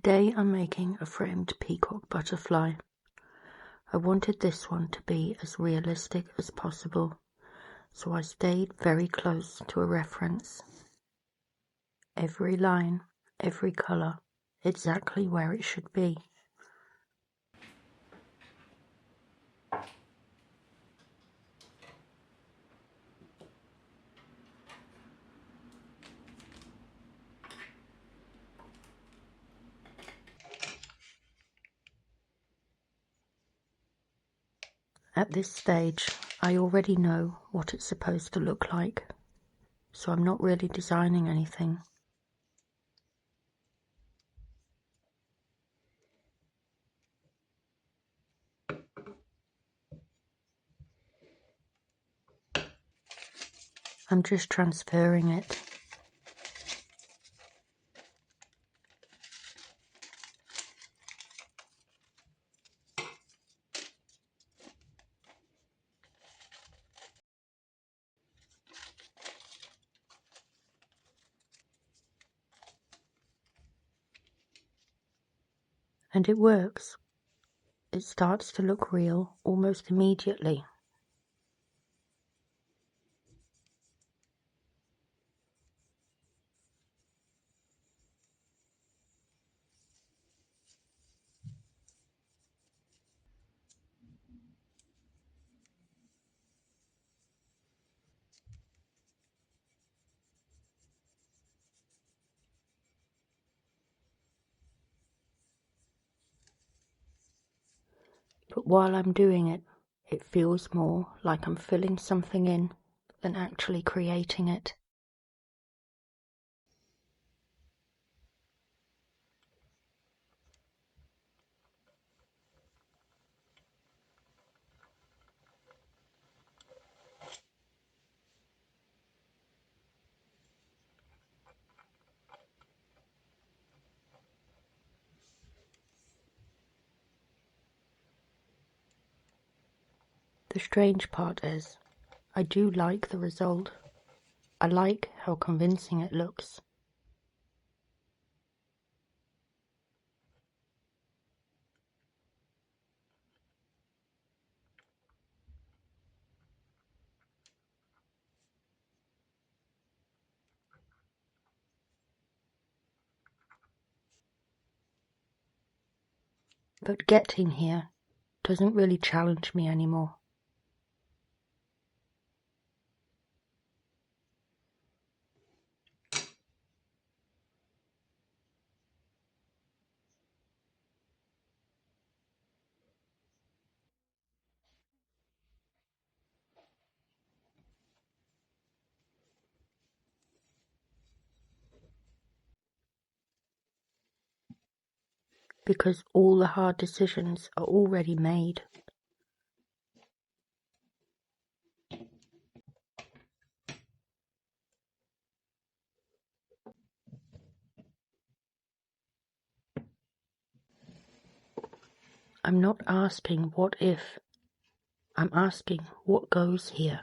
Today I'm making a framed peacock butterfly. I wanted this one to be as realistic as possible, so I stayed very close to a reference. Every line, every colour, exactly where it should be. At this stage, I already know what it's supposed to look like, so I'm not really designing anything. I'm just transferring it. And it works. It starts to look real almost immediately. But while I'm doing it, it feels more like I'm filling something in than actually creating it. The strange part is, I do like the result. I like how convincing it looks. But getting here doesn't really challenge me anymore. Because all the hard decisions are already made. I'm not asking what if, I'm asking what goes here.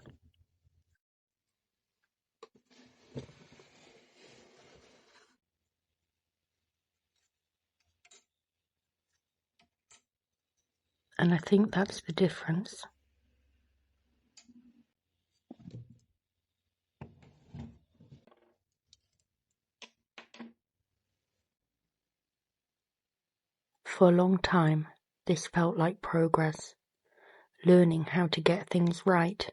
And I think that's the difference. For a long time, this felt like progress, learning how to get things right.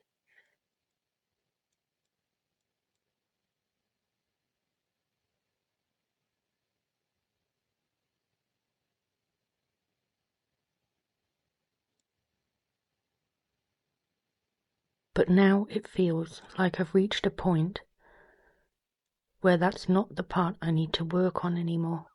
But now it feels like I've reached a point where that's not the part I need to work on anymore.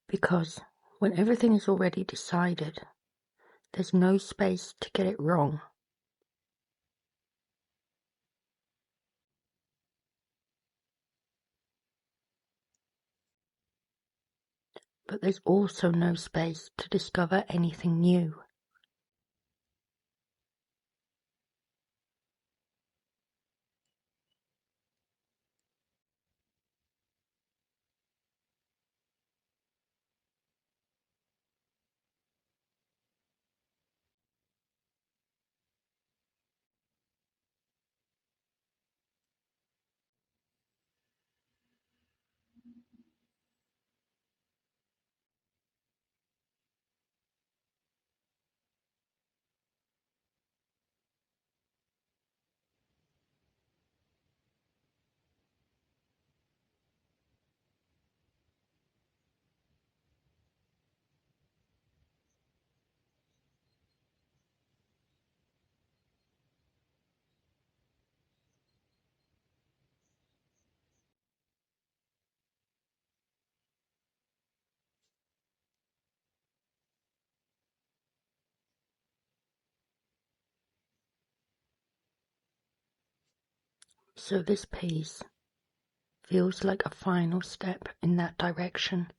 Because when everything is already decided, there's no space to get it wrong. But there's also no space to discover anything new. So this piece feels like a final step in that direction.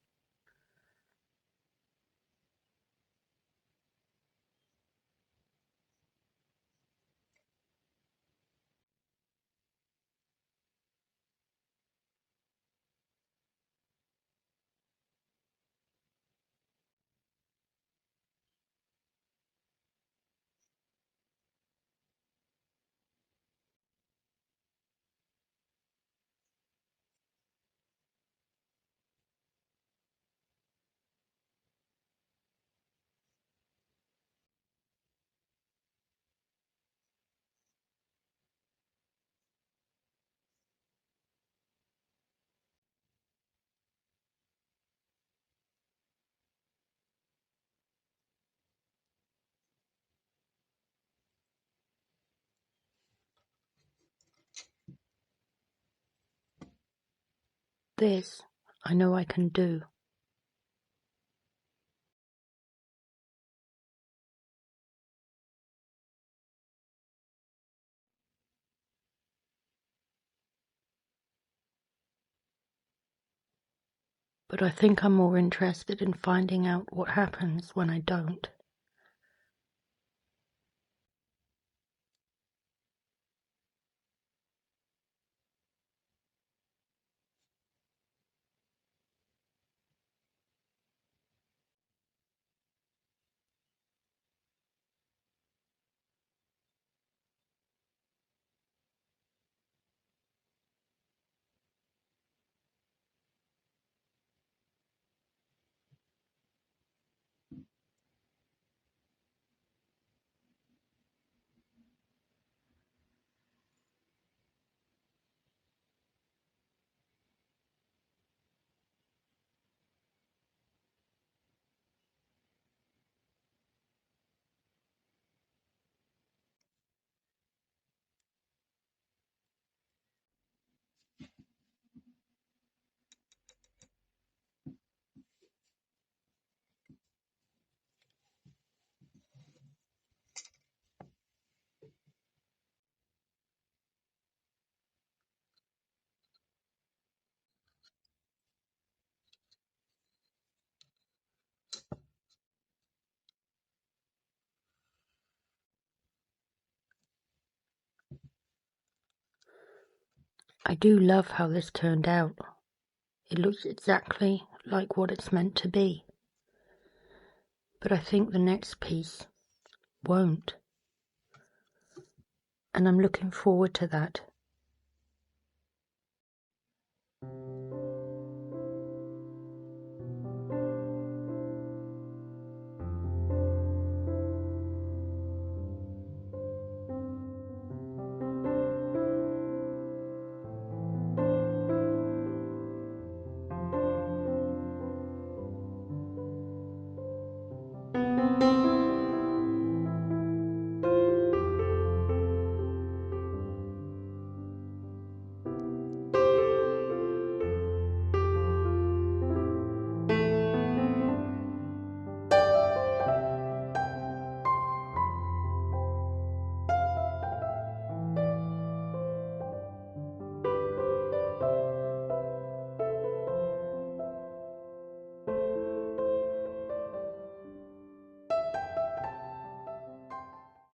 This I know I can do. But I think I'm more interested in finding out what happens when I don't. I do love how this turned out. It looks exactly like what it's meant to be. But I think the next piece won't. And I'm looking forward to that.